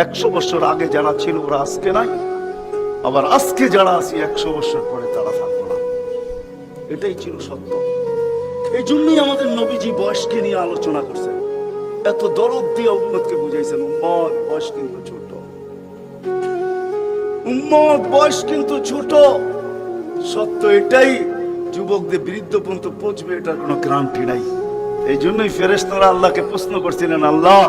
100 বছর আগে যারা ছিল ওরা আজকে নাই, আবার আজকে যারা আছি 100 বছর পরে তারা থাকবো না। এটাই ছিল সত্য। এই জন্যই আমাদের নবীজি বয়সকে নিয়ে আলোচনা করছেন, এত দরদ দিয়ে উম্মতকে বুঝাইছেন উম্মত বয়স কিন্তু ছোট, উম্মত বয়স কিন্তু ছোট। সত্য এটাই, যুবকদের বৃদ্ধ পর্যন্ত পৌঁছবে এটার কোনো গ্যারান্টি নাই। এই জন্যই ফেরেশতারা আল্লাহকে প্রশ্ন করছিলেন, আল্লাহ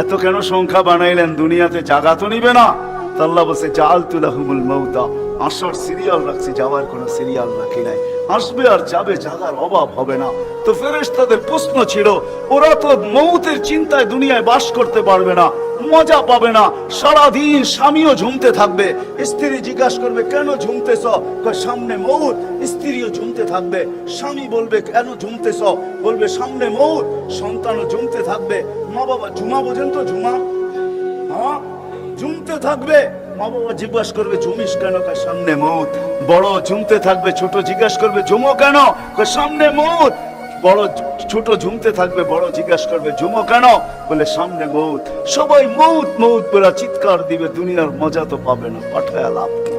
এত কেন সংখ্যা বানাইলেন, দুনিয়াতে জায়গা তো নিবে না? তো আল্লাহ বলছে জাআলতু লাহুমুল মাউতা, আসার সিরিয়াল রাখছি, যাওয়ার কোনো সিরিয়াল রাখি নাই। আসবে আর যাবে, জায়গার অভাব হবে না। তো ফেরেশতাদের প্রশ্ন ছিল, ওরা তো মৌতের চিন্তায় দুনিয়ায় বাস করতে পারবে না, মজা পাবে না, সারাদিন স্বামীও ঝুমতে থাকবে, স্ত্রী জিজ্ঞাসা করবে কেন ঝুমতেছ, সামনে মৌত, স্ত্রীও ঝুমতে থাকবে, স্বামী বলবে কেন ঝুমতেছ, বলবে সামনে মৌত, সন্তানও ঝুমতে থাকবে। মা বাবা ঝুমা বোঝেন তো, ঝুমা, হ্যাঁ ঝুমতে থাকবে, মা বাবা জিজ্ঞাসা করবে ঝুমিস কেন, সামনে মৌত। বড় ঝুমতে থাকবে, ছোট জিজ্ঞাসা করবে ঝুমো কেন, সামনে মৌত। বড় ছোট ঝুমতে থাকবে, বড় জিজ্ঞাসা করবে ঝুমো কেন, বলে সামনে মৌত। সবাই মৌত মৌত বলে চিৎকার দিবে, দুনিয়ার মজা তো পাবে না, পাঠায় লাভ কি?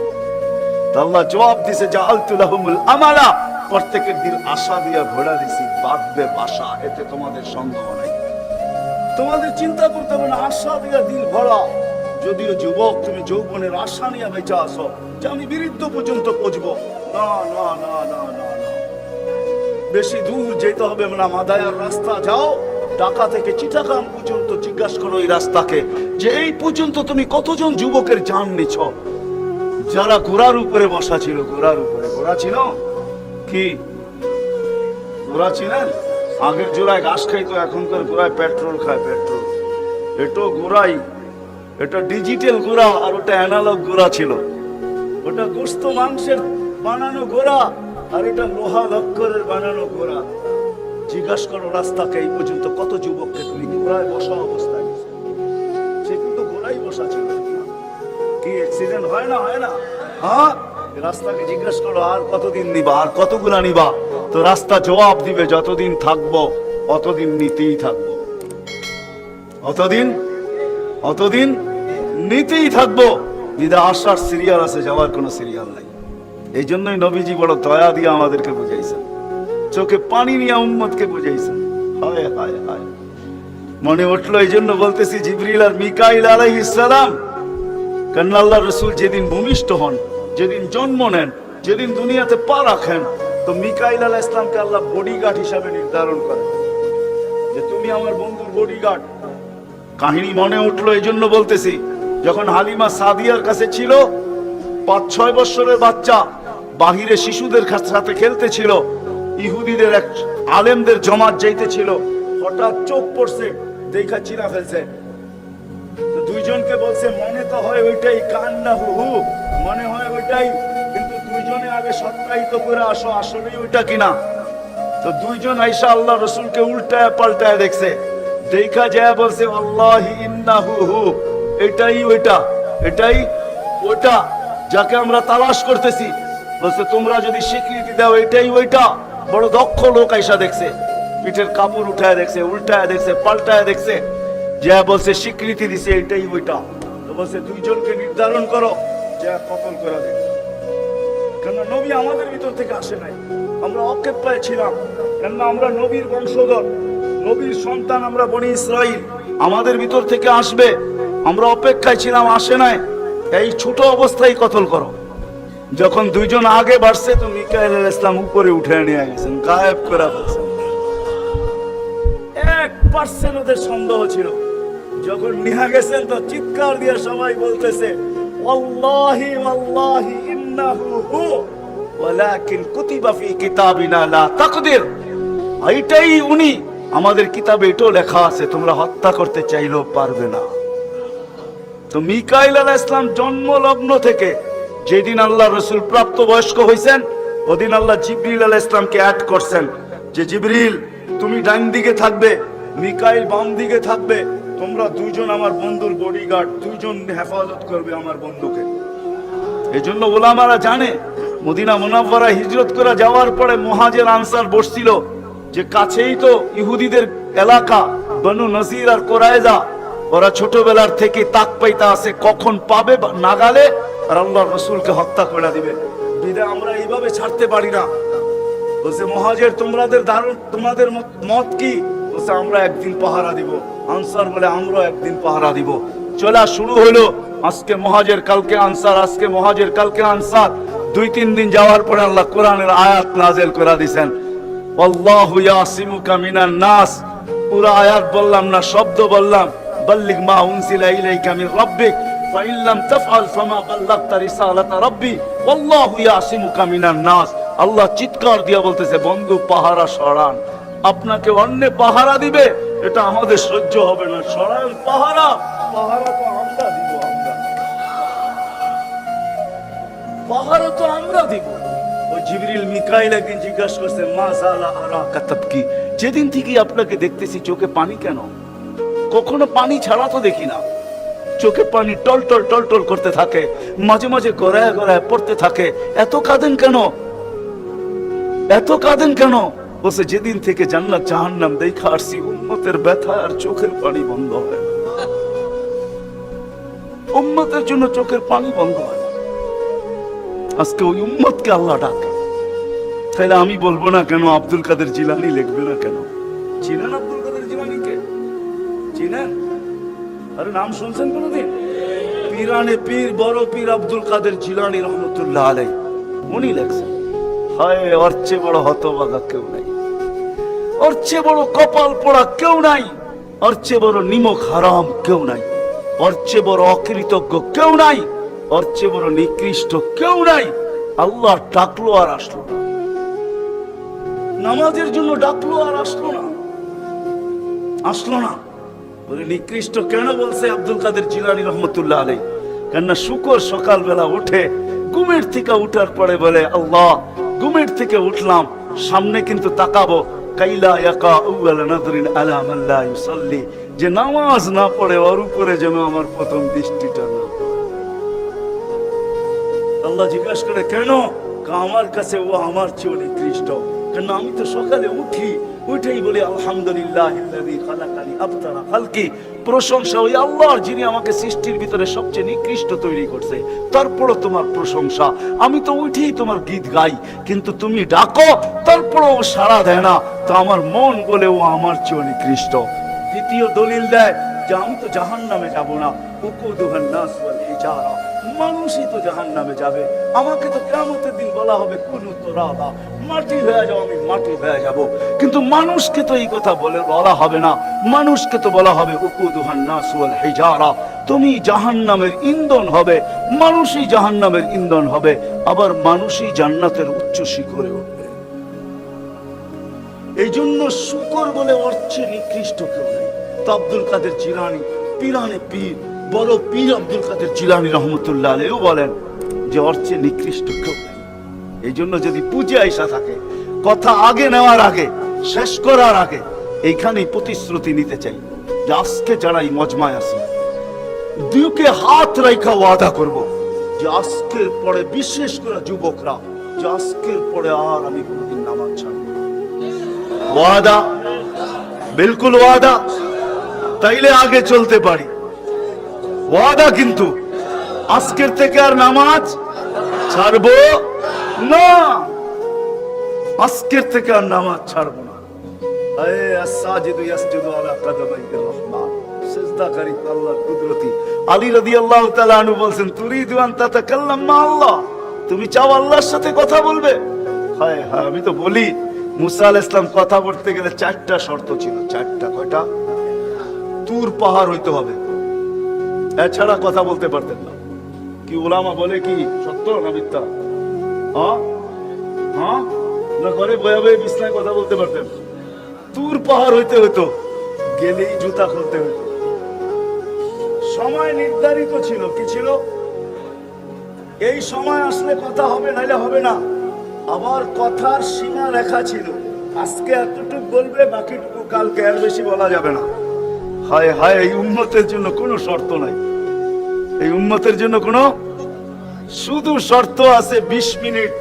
আল্লাহ জবাব দিছে জাআলতু লাহুমুল আমালা, প্রত্যেকের দিল আশা দিয়া ঘোড়া দিছি, বাঁধবে বাসা, এতে তোমাদের সন্দেহ নাই, তোমাদের চিন্তা করতে হবে না, আশা দিয়া দিল ভরা। যদিও যুবক তুমি যৌবনের আশা নিয়ে বেঁচে আসো যে আমি বৃদ্ধ পর্যন্ত পৌঁছবো, না না না না না না, বেশি দূর যেতে হবে না, মাদায়ার রাস্তা যাও, ঢাকা থেকে চিটাগাং পর্যন্ত জিজ্ঞাসা করো এই রাস্তাকে যে এই পর্যন্ত তুমি কতজন যুবকের জান নিছ, যারা ঘোড়ার উপরে বসা ছিল, ঘোড়ার উপরে, ঘোড়া ছিল কি, ঘোড়া ছিলেন? আগের জোড়ায় ঘাস খাইতো, এখনকার ঘোড়ায় পেট্রোল খায়, পেট্রোল। এটা ঘোড়াই, এটা ডিজিটাল ঘোড়া, আর ওটা অ্যানালগ ঘোড়া ছিল। ওটা গোস্ত মাংসের বানানো ঘোড়া, আর এটা লোহা লক্করের বানানো ঘোড়া। জিজ্ঞাসা করো রাস্তাকে এই পর্যন্ত কত যুবককে তুমি ঘোড়ায় বসা অবস্থায়, সে কিন্তু ঘোড়াই বসা ছিল। কি অ্যাক্সিডেন্ট হয় না, হয় না? হ্যাঁ, রাস্তাকে জিজ্ঞাসা করো আর কতদিন নিবা, আর কতগুলা নিবা, তো রাস্তা জবাব দিবে যতদিন থাকবো অতদিন নিতেই থাকবো, অতদিন নিতেই থাকবো। যদি আসার সিরিয়াল আছে, যাওয়ার কোনো সিরিয়াল নাই। এই জন্যই নবীজি বড় দয়া দিয়ে আমাদেরকে বুঝাইছেন, চোখে পানি নিয়ে উম্মতকে বুঝাইছেন। হায় হায় হায়, মনে উঠলো এই জন্য বলতেছি, জিবরিল আর মিকাইল আলাইহিস সালাম, কারণ আল্লাহ রাসূল যেদিন ভূমিষ্ঠ হন, যেদিন জন্ম নেন, যেদিন দুনিয়াতে পা রাখেন, তো মিকাইল আলাইহিস সালামকে আল্লাহ বডিগার্ড হিসাবে নির্ধারণ করেন যে তুমি আমার বন্ধুর বডিগার্ড। কাহিনী মনে উঠলো এই জন্য বলতেছি, যখন হালিমা সাদিয়ার কাছে ছিল, 5-6 বছরের বাচ্চা, বাহিরে শিশুদের সাথে খেলতেছিল, ইহুদিদের এক আলেমদের জমাত যাইতেছিল, হঠাৎ চোখ পড়ছে, দেখা চিরা ফেলছে। তো দুইজনকে বলছে মনে তো হয় ওইটাই, কান না হু, মনে হয় ওইটাই, কিন্তু দুইজনে আগে সত্যায়িত করে আসো আসলেই ওইটা কিনা। তো দুইজন আইসা আল্লাহ রসুলকে উল্টায় পাল্টায় দেখছে, দেখা যায় বলছে আল্লাহি ইন্নাহু হু, এটাই ওইটা, এটাই ওইটা যাকে আমরা তালাশ করতেছি। বলছে তোমরা যদি স্বীকৃতি দাও এটাই ওইটা। বড় দক্ষ লোক আইসা দেখছে, পিঠের কাপড় উঠায় দেখছে, উল্টায় দেখছে, পাল্টায় দেখছে, যা বলছে স্বীকৃতি দিছে এটাই ওইটা। তো বলছে দুইজনকে নির্ধারণ করো, যা কতল করে দেখ। কেন নবী আমাদের ভিতর থেকে আসে নাই, আমরা অকেপ্পায় ছিলাম, কেন আমরা নবীর বংশধর, নবীর সন্তান, আমরা বনি ইসরাইল, আমাদের ভিতর থেকে আসবে, আমরা অপেক্ষায় ছিলাম, আসে নাই। এই ছোট অবস্থায় কতল করো। যখন দুইজন আগে বাড়ছে, তো মিকাইল আলাইহিস সালাম উপরে উঠে নিয়ে গেছেন, গায়েব করে ফেলছেন। 1% ওদের সন্দেহ ছিল। যখন নিয়ে গেছেন তো চিৎকার দিয়ে সবাই বলতেছে ওয়াল্লাহি ওয়াল্লাহি ইন্নাহু হু ওয়ালাকিন কুতিবা ফি কিতাবিনা লা তাকদির, এইটাই উনি, আমাদের কিতাবে এটাও লেখা আছে, তোমরা হত্যা করতে চাইলেও পারবে না। তো মিকাইল আলাইহিস সালাম জন্ম লগ্ন থেকে যেদিন আল্লাহ রাসূল প্রাপ্তবয়স্ক হইছেন, ওদিন আল্লাহ জিবরিল আলাইহিস সালামকে অ্যাড করছেন যে জিবরিল তুমি ডান দিকে থাকবে, মিকাইল বাম দিকে থাকবে, তোমরা দুইজন আমার বন্ধুর বডিগার্ড, দুইজন হেফাজত করবে আমার বন্ধুকে। এজন্য ওলামারা জানে, মদিনা মুনাওয়ারা হিজরত করে যাওয়ার পরে মুহাজির আনসার বসছিল যে কাছেই তো ইহুদিদের এলাকা, বনু নজির আর কোরাইজা, ওরা ছোটবেলার থেকে তাক পাইতা আছে কখন পাবে নাগালে আর আল্লাহর রাসূলকে হত্যা করে দিবে। বিধায় আমরা এইভাবে ছাড়তে পারি না। বলছে মুহাজির তোমাদের মত কি? বলছে আমরা একদিন পাহারা দিব। আনসার বলে আমরা একদিন পাহারা দিব। চলা শুরু হলো, আজকে মুহাজির কালকে আনসার, আজকে মুহাজির কালকে আনসার। 2-3 দিন যাওয়ার পরে আল্লাহ কোরআনের আয়াত নাযিল করে দিয়েছেন, আল্লাহু ইয়াসিমুকা মিনান নাস। পুরো আয়াত বললাম না, শব্দ বললাম, বাল্লিগ মা উনজিলা ইলাইকা মির রাব্বিক ফাইন লাম তাফআল ফামা বাল্লাগতা রিসালাতা রাব্বি ওয়াল্লাহু ইয়াসিমুকা মিনান নাস। আল্লাহ চিৎকার দিয়া বলতেছে, বন্ধু পাহারা সরান, আপনাকে অন্য পাহারা দিবে, এটা আমাদের সহ্য হবে না, সরান পাহারা। পাহারা তো আমরা দিব, পাহারা তো আমরা দিব। ওই জিবরিল মিকাইল একদিন জিজ্ঞাসা করছে, মা জালা আরাকা তাবকি, যেদিন থেকে আপনাকে দেখতেছি চোখে পানি কেন? কখনো পানি ছাড়া তো দেখি না। চোখে পানি টলটল টলটল করতে থাকে, মাঝে মাঝে গড়ায় গড়ায় পড়তে থাকে, এত কাঁদেন কেন? এত কাঁদেন কেন? বলছে যেদিন থেকে জান্নাত জাহান্নাম দেখা আসছি, উম্মতের ব্যথা আর চোখের পানি বন্ধ হয় না। উম্মতের জন্য চোখের পানি বন্ধ হয় না। আজকে ওই উম্মতকে আল্লাহ ডাকে। তাহলে আমি বলবো না কেন আব্দুল কাদের জিলানী লিখবে না কেন? চিনেন আব্দুল কাদের জিলানীকে? চিনেন? আরে নাম শুনছেন কোনদিন? পীরানে পীর বড় পীর আব্দুল কাদের জিলানী রহমতুল্লাহ আলাইহি, উনি লেখছেন, হায় ওর চেয়ে বড় হতভাগা কেউ নাই, ওর চেয়ে বড় কপাল পোড়া কেউ নাই, ওর চেয়ে বড় নিমক হারাম কেউ নাই, ওর চেয়ে বড় অকৃতজ্ঞ কেউ নাই, ওর চেয়ে বড় নিকৃষ্ট কেউ নাই। আল্লাহ ডাকলো আর আসলো না, নামাজের জন্য ডাকলো আর আসলো না, আসলো না। বলে নিকৃষ্ট কেন বলছে আব্দুল কাদের জিলানী রহমতুল্লাহ আলাইহি? কেননা শুকর সকালবেলা উঠে, ঘুমের থেকে উঠার পরে বলে, আল্লাহ ঘুমের থেকে উঠলাম, সামনে কিন্তু তাকাবো, কাইলা ইয়াকা আউয়াল নাযরিন আলা মান লা ইউসাল্লি, যে নামাজ না পড়ে ওর উপরে যেন আমার প্রথম দৃষ্টিটা না। আল্লাহ জিজ্ঞাসা করে কেন? আমার কাছে ও আমার চেয়ে নিকৃষ্ট। কেন? আমি তো সকালে উঠি, উঠেই বলি আলহামদুলিল্লাহিল্লাযী খালাকানি আবতারা খালকি, প্রশংসা ওই আল্লাহর যিনি আমাকে সৃষ্টির ভিতরে সবচেয়ে নিকৃষ্ট তৈরি করছে, তারপরও তোমার প্রশংসা। আমি তো উঠেই তোমার গীত গাই, কিন্তু তুমি ডাকো তারপরও ও সাড়া দেয় না, তো আমার মন বলে ও আমার চেয়ে নিকৃষ্ট। দ্বিতীয় দলিল দেয় যে আমি তো জাহান্নামে যাব না, উকুদুহান নাস ওয়াল হিজারা, মানুষই তো জাহান্নামে যাবে। আমাকে তো কিয়ামতের দিন বলা হবে কুনু তুরাবা, মাটি হয়ে যাও, আমি মাটি হয়ে যাব। কিন্তু মানুষকে তো এই কথা বলা হবে না, মানুষকে তো বলা হবে উকুদুহান নাস ওয়াল হিজারা, তুমি জাহান্নামের ইন্ধন হবে, মানুষই জাহান্নামের ইন্ধন হবে, আবার মানুষই জান্নাতের উচ্চ শিখরে উঠবে। এই জন্য শুকর বলে অর্থে নিকৃষ্ট কেউ নেই। তো আব্দুল কাদের জিলানী পীরানে পীর বড় পীর আব্দুল কাদের জিলানী রহমতুল্লাহ আলাইহি বলেন যে অর্থে নিকৃষ্ট কেউ নেই। এই জন্য যদি পূজা আইসা থাকে, কথা আগে নেওয়ার আগে, শেষ করার আগে এইখানেই প্রতিশ্রুতি নিতে চাই যে আজকে যারাই মজমায় আছি, দুকে হাত রাখা ওয়াদা করব যে আজকের পরে, বিশেষ করে যুবকরা, যে আজকের পরে আর আমি কোনদিন নামাজ ছাড়ব না। ওয়াদা, বিলকুল ওয়াদা, তাইলে আগে চলতে পারি। ওয়াদা কিন্তু আজকের থেকে আর নামাজ ছাড়বো না, আজকের থেকে আর নামাজ ছাড়বো না। আলী রাদিয়াল্লাহু তাআলা আনহু বলেন, তুরিদু আন তাতাকাল্লাম মা আল্লাহ, তুমি চাও আল্লাহর সাথে কথা বলবে? হায় হায়, আমি তো বলি মুসা আলাইহিস সালাম কথা বলতে গেলে 4টা শর্ত ছিল। 4টা? কয়টা? তুর পাহাড় হইতে হবে, এছাড়া কথা বলতে পারতেন না। কি উলামা বলে কি সত্য না মিথ্যা? হ্যাঁ না, ঘরে বয়ে বয়ে বিছনায় কথা বলতে পারতেন? তুর পাহাড় হইতে হতো, গেলেই জুতা খুলতে হতো। সময় নির্ধারিত ছিল, কি ছিল? এই সময় আসলে কথা হবে, নাইলে হবে না। আবার কথার সীমা রেখা ছিল, আজকে এতটুকু বলবে, বাকিটুকু কালকে, আর বেশি বলা যাবে না। হায় হায়, এই উম্মতের জন্য কোনো শর্ত নাই, এই উম্মতের জন্য কোনো শুধু শর্ত আছে 20 মিনিট,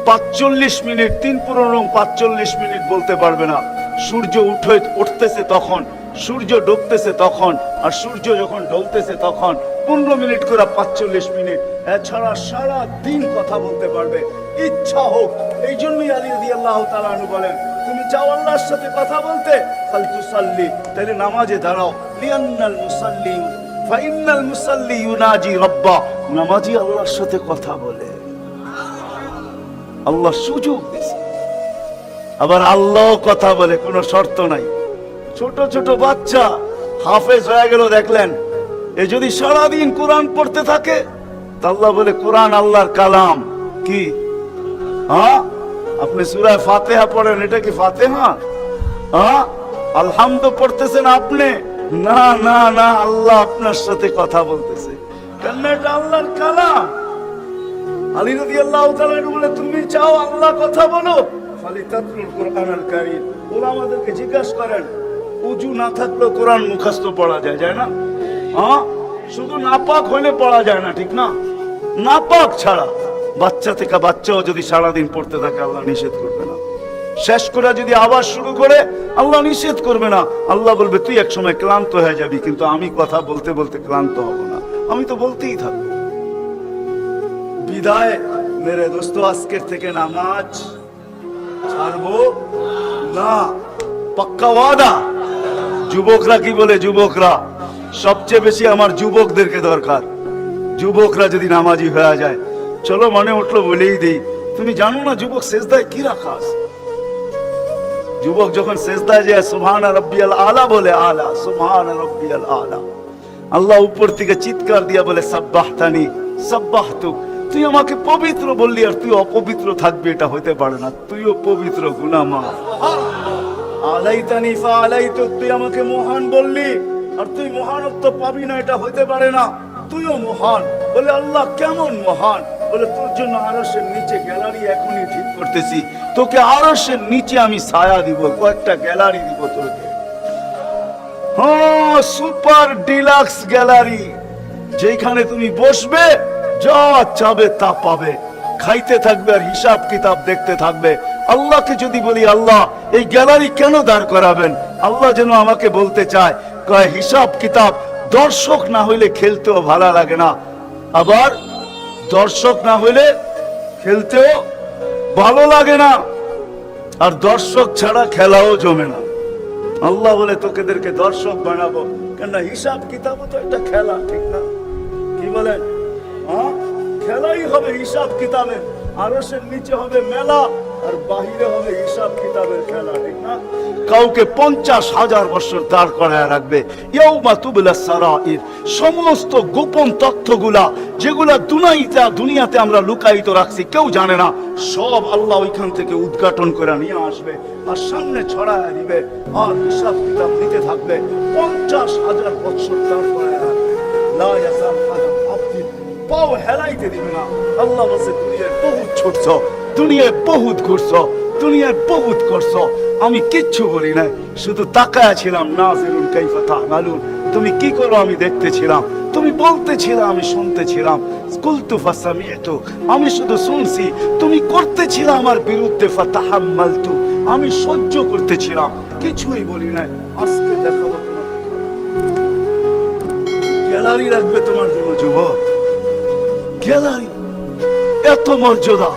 45 মিনিট, 3 পূর্ণ 45 মিনিট বলতে পারবে না। সূর্য উঠতেছে তখন, সূর্য ডুবতেছে তখন, আর সূর্য যখন ঢলতেছে তখন 15 মিনিট করে 45 মিনিট, এছাড়া সারা দিন কথা বলতে পারবে ইচ্ছা হোক। এই জন্যই আলী রাদিয়াল্লাহু তাআলা আনহু বলেন, তুমি চাও আল্লাহর সাথে কথা বলতে, ফালতুসাল্লি, তাহলে নামাজে দাঁড়াও। লিআন্নাল মুসাল্লি ফাইন্নাল মুসাল্লি ইউনাজি রাব্বা, নামাজি আল্লাহর সাথে কথা বলে। আল্লাহ সুযোগ দিয়েছে, আবার আল্লাহ কথা বলে, কোনো শর্ত নাই। ছোট ছোট বাচ্চা হাফেজ হয়ে গেল, দেখলেন, এ যদি সারাদিন কোরআন পড়তে থাকে, তা আল্লাহ বলে কোরআন আল্লাহর কালাম। কি হ্যাঁ, আপনি সূরা ফাতিহা পড়েন, এটা কি ফাতিহা? হ্যাঁ, আলহামদু পড়তেছেন আপনি, না না না, আল্লাহ আপনার সাথে কথা বলতেছে, কেন এটা আল্লাহর কালাম। আলী রাদিয়াল্লাহু তাআলা বলে, তুমি চাও আল্লাহ কথা বলো, ফালিতাতলুল কুরআনুল কারীম। ওলামাদেরকে জিজ্ঞাসা করেন, উযু না থাকলেও কোরআন মুখস্থ পড়া যায়, যায় না? হ্যাঁ, শুধু নাপাক হলে পড়া যায় না, ঠিক না? নাপাক ছাড়া বাচ্চা থেকে বাচ্চাও যদি সারাদিন পড়তে থাকে, আল্লাহ নিষেধ করবে না। শেষ করে যদি আবার শুরু করে, আল্লাহ নিষেধ করবে না। আল্লাহ বলবে, তুই এক সময় ক্লান্ত হয়ে যাবি, কিন্তু আমি কথা বলতে বলতে ক্লান্ত হব না, আমি তো বলতেই থাকবো। বিদায় মেরে দোস্ত, আজকের থেকে নামাজ ছাড়বো না, পাক্কা ওয়াদা। যুবকরা কি বলে? যুবকরা সবচেয়ে বেশি আমার যুবকদেরকে দরকার। যুবকরা যদি নামাজি হয়ে যায়, চলো মনে উঠলো বলেই দিই, তুমি জানো না যুবক সেজদায় কি রাখা আছে? যুবক যখন সেজদায় যায় সুবহান রাব্বিয়াল আলা বলে, আলা সুবহান রাব্বিয়াল আলা, আল্লাহ উপর থেকে চিৎকার দিয়া বলে, সাব্বাহতানি সাব্বাহতুক, তুই আমাকে পবিত্র বললি, আর তুই অপবিত্র থাকবি এটা হতে পারে না, তুইও পবিত্র, গুনাহ মাফ। আলাইতানি ফাআলাইতুক, তুই আমাকে মহান বললি, আর তুই মহানত্ব পাবি না, এটা হতে পারে না, তুইও মহান। বলে, আল্লাহ কেমন মহান? বলে, তোর জন্য আরশের নিচে গ্যালারি এখনই ঠিক করতেছি, তোকে আরশের নিচে আমি ছায়া দিব, কয়েকটা গ্যালারি দিব তোকে। হ্যাঁ, সুপার ডিলাক্স গ্যালারি, যেখানে তুমি বসবে, যা চাবে তা পাবে, খাইতে থাকবে আর হিসাব কিতাব দেখতে থাকবে। আল্লাহকে যদি বলি, আল্লাহ এই গ্যালারি কেন দাঁড় করাবেন? আল্লাহ যেন আমাকে বলতে চায়, কয় হিসাব কিতাব দর্শক না হইলে খেলতেও ভালো লাগে না, আবার দর্শক না হইলে খেলতেও ভালো লাগে না, আর দর্শক ছাড়া খেলাও জমে না। আল্লাহ বলে, তোকেদেরকে দর্শক বানাবো, কেন হিসাব কিতাবও তো একটা খেলা, ঠিক না? কি বলেন? হ্যাঁ, খেলাই হবে হিসাব কিতাবের, আরশের নিচে হবে মেলা, আর বাহিরে হবে হিসাব কিতাবের খেলা, ঠিক না? কাউকে 50,000 বছর দাঁড় করায় রাখবে। ইয়াউমা তুবলাস সারাইর, সমস্ত গোপন তথ্যগুলা যেগুলা দুনিয়াতে আমরা লুকায়িত রাখছি, কেউ জানে না, সব আল্লাহ ওইখান থেকে উদ্ঘাটন করে নিয়ে আসবে, আর সামনে ছড়ায় দিবে, আর হিসাব কিতাব নিতে থাকবে। 50,000 বছর দাঁড় করায় রাখবে, লা ইয়াসাল আদম আব্দি, পাও হেলাইতে দিবে না। আল্লাহ বলছে, দুনিয়ায় বহুত ছুটছ, দুনিয়ায় বহুত ঘুরছো, দুনিয়ায় বহুত করছো, আমি কিচ্ছু বলি না, শুধু তাকায়া ছিলাম, নাযিরুন কাইফা তা'মালুন, তুমি কি করো আমি দেখতেছিলাম, তুমি বলতেছিলাম আমি শুনতেছিলাম, কুলতু ফাসামি'তু, আমি শুধু শুনছি, তুমি করতেছিলাম আমার বিরুদ্ধে, ফাতাহাম্মালতু, আমি সহ্য করতেছিলাম, কিছুই বলি না। আজকে দেখাবো তোমার গ্যালারি রাখবে তোমার জন্য যুবক, গ্যালারি, এত মর্যাদা।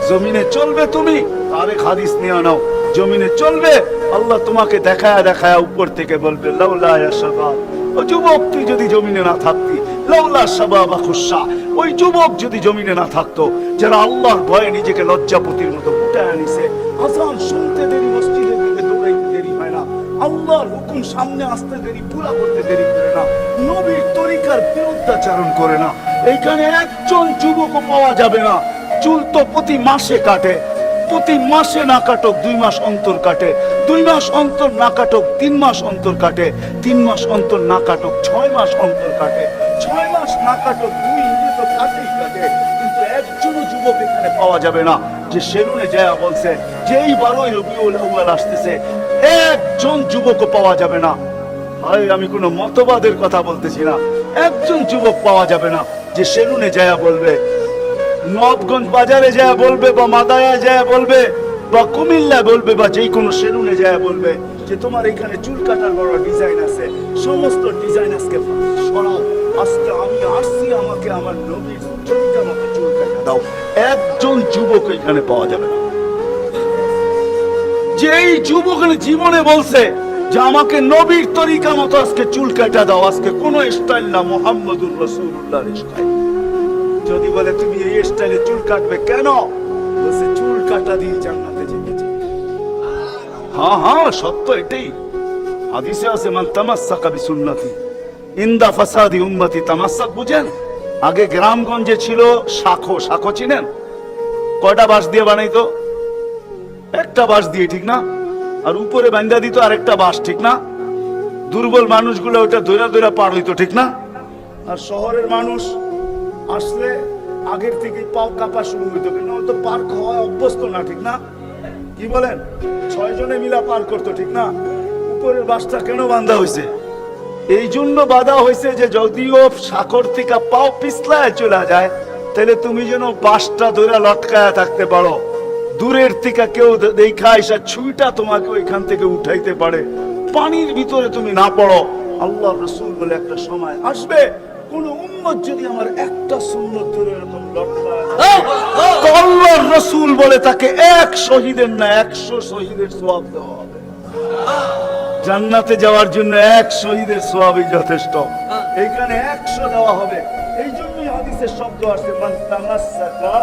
জমিনে চলবে তুমি, আরেক হাদিস নিয়ে নাও, জমিনে চলবে, আল্লাহ তোমাকে দেখায়া দেখায়া উপর থেকে বলবে, লাউলা ইয়া শাবাব, ও যুবক তুই যদি জমিনে না থাকতি, লাউলা শাবাবা খুশা, ওই যুবক যদি জমিনে না থাকতো, যারা আল্লাহর ভয়ে নিজেকে লজ্জাপতির মতো ফুটায় আনিছে, আযান শুনতে দেরি, মসজিদের দিকে দৌড়াইতে দেরি হয় না, আল্লাহর হুকুম সামনে আসতে দেরি, পুরা করতে দেরি করে না, নবীর তরিকার বিরুদ্ধাচরণ করে না, এইখানে একজন যুবকও পাওয়া যাবে না। চুল তো প্রতি মাসে কাটে, প্রতি মাসে না কাটক 2 মাস অন্তর কাটে, 2 মাস অন্তর না কাটক 3 মাস অন্তর কাটে, 3 মাস অন্তর না কাটক 6 মাস অন্তর কাটে, 6 মাস না কাটক 2 ইঞ্চি তো কাটেই কাটে, কিন্তু একজনও যুবক এখানে পাওয়া যাবে না যে সেলুনে যায় বলছে যে এই 12ই রবিউল আউয়াল আসতেছে, একজন যুবকও পাওয়া যাবে না। আমি কোনো মতবাদের কথা বলতেছি না, একজন যুবক পাওয়া যাবে না যে সেলুনে যায় বলবে, নবগঞ্জ বাজারে যায় বলবে, বা মাদায়া যায় বলবে, বা কুমিল্লা বলবে, বা যে কোনো সেলুনে যায় বলবে, যে তোমার এখানে চুল কাটার বড় ডিজাইন আছে, সমস্ত ডিজাইন আজকে সরাও। আজকে আমি আসছি, আমাকে আমার নবীর তরিকা মতো চুল কাটা দাও। একজন যুবক এখানে পাওয়া যাবে না যেই যুবক জীবনে বলছে যে আমাকে নবীর তরিকা মতো আজকে চুল কাটা দাও। আজকে কোন স্টাইল না, মুহাম্মদুর রাসূলুল্লাহর স্টাইল। যদি বলে তুমি এই স্টাইলে চুল কাটবে কেন, বলছে চুল কাটা দিয়ে জান্নাতে যেতে চাই। হ্যাঁ হ্যাঁ, সত্য এটাই। হাদিসে আছে মান তামাসসাকা বিসুন্নতি ইনদা ফাসাদি উম্মতি। তামাসসাক বুঝেন? আগে গ্রামগঞ্জে ছিল শাখো। শাখো চিনেন? কয়টা বাঁশ দিয়ে বানাইতো? একটা বাঁশ দিয়ে, ঠিক না? আর উপরে বান্ধা দিত আরেকটা বাঁশ, ঠিক না? দুর্বল মানুষগুলো ওটা দৈরা দৈরা পার হইতো, ঠিক না? আর শহরের মানুষ আসলে আগের থেকে পাও কাঁপা শুরু হইতো, কিন্তু তো পার হওয়া অভ্যস্ত না, ঠিক না? কি বলেন? 6 জনে মিলা পার করতো, ঠিক না? উপরের বাঁশটা কেন বাঁধা হয়েছে? এই জন্য বাঁধা হয়েছে যে যদিও সাগর থেকে পাও পিছলায় চলে যায়, তাহলে তুমি যেন বাঁশটা ধরে লটকায়া থাকতে পারো। দূরের থেকে কেউ দেখা এসে ছুঁইটা তোমাকে ওইখান থেকে উঠাইতে পারে, পানির ভিতরে তুমি না পড়ো। আল্লাহ রাসূল বলে একটা সময় আসবে, কোন উম্মত যদি আমার একটা সুন্নত ধরে এরকম লটকায়, তো আল্লাহর রাসূল বলে তাকে 1 শহীদের না 100 শহীদের সওয়াব দেওয়া হবে। জান্নাতে যাওয়ার জন্য 1 শহীদের সওয়াবই যথেষ্ট, এইখানে 100 দেওয়া হবে। এই জন্যই হাদিসের শব্দ আছে মান তামাসসাকা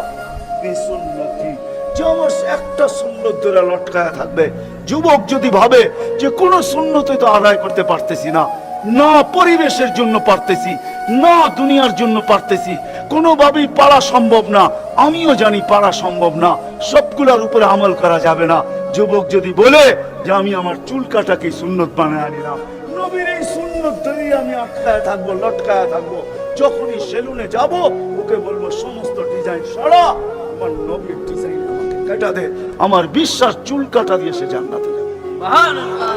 বিসুন্নতি, যে আমার একটা সুন্নত ধরে লটকায়া থাকবে। যুবক যদি ভাবে যে কোন সুন্নতই তো আদায় করতে পারতেছি না, না পরিবেশের জন্য পারতেছি, না দুনিয়ার জন্য পারতেছি, কোনোভাবেই পারা সম্ভব না, আমিও জানি পারা সম্ভব না, সবগুলোর উপরে আমল করা যাবে না। যুবক যদি বলে যে আমি আমার চুল কাটাকে সুন্নত বানায় নিলাম, নবীর এই সুন্নত ধরে আমি আটকায় থাকবো, লটকায় থাকবো, যখনই সেলুনে যাব ওকে বলবো সমস্ত ডিজাইন সরা, আমার নবীর ডিজাইন আমাকে কাটা দে, আমার বিশ্বাস চুল কাটা দিয়ে সে জান্নাতে যাবে। সুবহানাল্লাহ।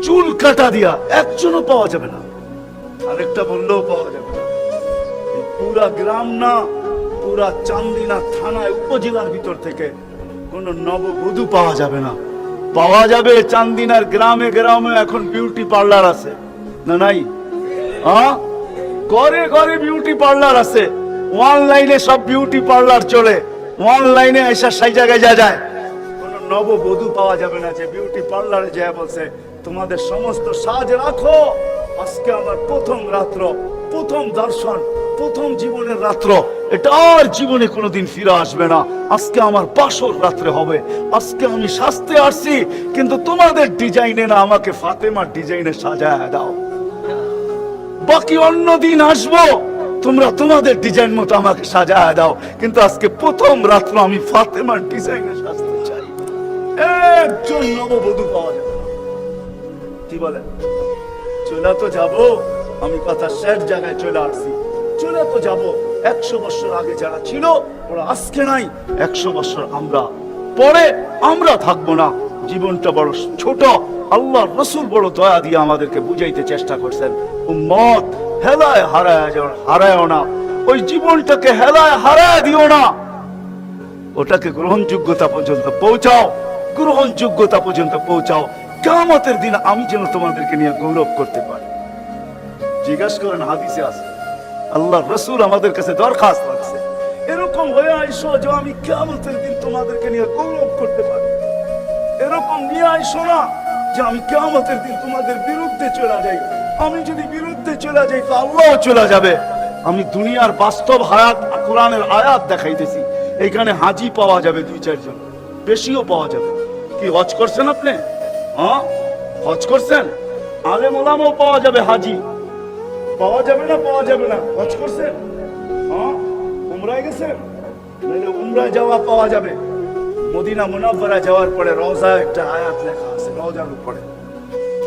চুল কাটা দিয়া একজনও পাওয়া যাবে না, আরেকটা বললেও পাওয়া যাবে না। পুরা গ্রাম না, পুরা চান্দিনা থানায় উপজেলার ভিতর থেকে কোন নববধূ পাওয়া যাবে না। পাওয়া যাবে চান্দিনার গ্রামে গ্রামে এখন বিউটি পার্লার আছে না? নাই? ঘরে ঘরে বিউটি পার্লার আছে, অনলাইনে সব বিউটি পার্লার চলে, অনলাইনে এসে সেই জায়গায় যায়। কোন নববধূ পাওয়া যাবে না যে বিউটি পার্লারে যায় বলছে তোমাদের সমস্ত সাজ রাখো, আজকে আমার প্রথম রাত্র, প্রথম দর্শন, প্রথম জীবনের রাত্র, এটা আর জীবনে কোনোদিন ফিরে আসবে না। আজকে আমার বাসর রাত্রে হবে, আজকে আমি সাজতে আসছি, কিন্তু তোমাদের ডিজাইনে না, আমাকে ফাতেমার ডিজাইনে সাজায় দাও। বাকি অন্য দিন আসবো, তোমরা তোমাদের ডিজাইন মতো আমাকে সাজায় দাও, কিন্তু আজকে প্রথম রাত্র আমি ফাতেমার ডিজাইনে সাজতে চাই। একজন নববধূ পাওয়া যাবে না। কি বলেন? চলে তো যাবো, আমি কথা শেষ জায়গায় চলে আসছি, চলে তো যাবো। 100 বছর আগে যারা ছিল ওরা আজকে নাই, 100 বছর আমরা পরে আমরা থাকবো না। জীবনটা বড় ছোট, আল্লাহর রাসূল বড় দয়া দিয়ে আমাদেরকে বুঝাইতে চেষ্টা করছেন, উম্মত হেলায় হারায়ও না, ওই জীবনটাকে হেলায় হারায় দিও না, ওটাকে গ্রহণযোগ্যতা পর্যন্ত পৌঁছাও, গ্রহণযোগ্যতা পর্যন্ত পৌঁছাও। কিয়ামতের দিন আমি যেন তোমাদেরকে নিয়ে গৌরব করতে পারি। জিজ্ঞাসা করেন, হাদিসে আছে, আল্লাহর রাসূল আমাদের কাছে দরখাস্ত রাখছে, এরকম হয়ে আইসো যে আমি কিয়ামতের দিন তোমাদেরকে নিয়ে গৌরব করতে পারি। এরকম নিয়ে আইসো না যে আমি কিয়ামতের দিন তোমাদের বিরুদ্ধে চলে যাই। আমি যদি বিরুদ্ধে চলে যাই তো আল্লাহও চলে যাবে। আমি দুনিয়ার বাস্তব হায়াত, কোরআনের আয়াত দেখাইতেছি। এখানে হাজি পাওয়া যাবে 2-4 জন, বেশিও পাওয়া যাবে। কি হজ করছেন আপনি? হ্যাঁ, হজ করছেন? আলেম ওলামাও পাওয়া যাবে, হাজি পাওয়া যাবে না? পাওয়া যাবে না? হজ করছেন? হ্যাঁ, উমরায় গেছেন? নাহলে উমরায় যাওয়া পাওয়া যাবে। মদিনা মুনাওয়ারা যাওয়ার পরে রওজায় একটা আয়াত লেখা আছে, রওজার উপরে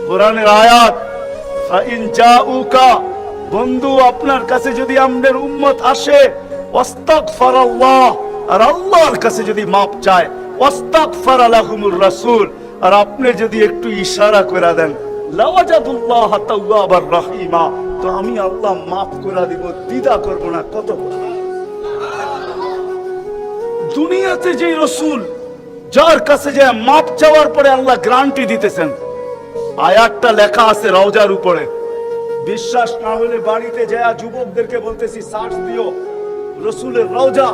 কোরআনের আয়াত, ফাইন জাউকা, বন্ধু আপনার কাছে যদি আমাদের উম্মত আসে, ওয়াস্তাগফিরাল্লাহ, আর আল্লাহর কাছে যদি মাপ চায়, ওয়াস্তাগফারা লাহুমুর রাসূল, আর আপনি যদি একটু ইশারা করে দেন, লাওয়াজাদুল্লাহ তাওয়াবার রহিমা, তো আমি আল্লাহ মাফ করে দিব, দ্বিধা করব না। কত দুনিয়াতে যে রাসূল যার কাছে যে মাপ চাওয়ার পরে আল্লাহ গ্যারান্টি দিতেছেন। আয়াতটা লেখা আছে রওজার উপরে। বিশ্বাস না হলে বাড়িতে যায় যুবকদেরকে বলতেছি সার্চ দিও, রসুলের রওজা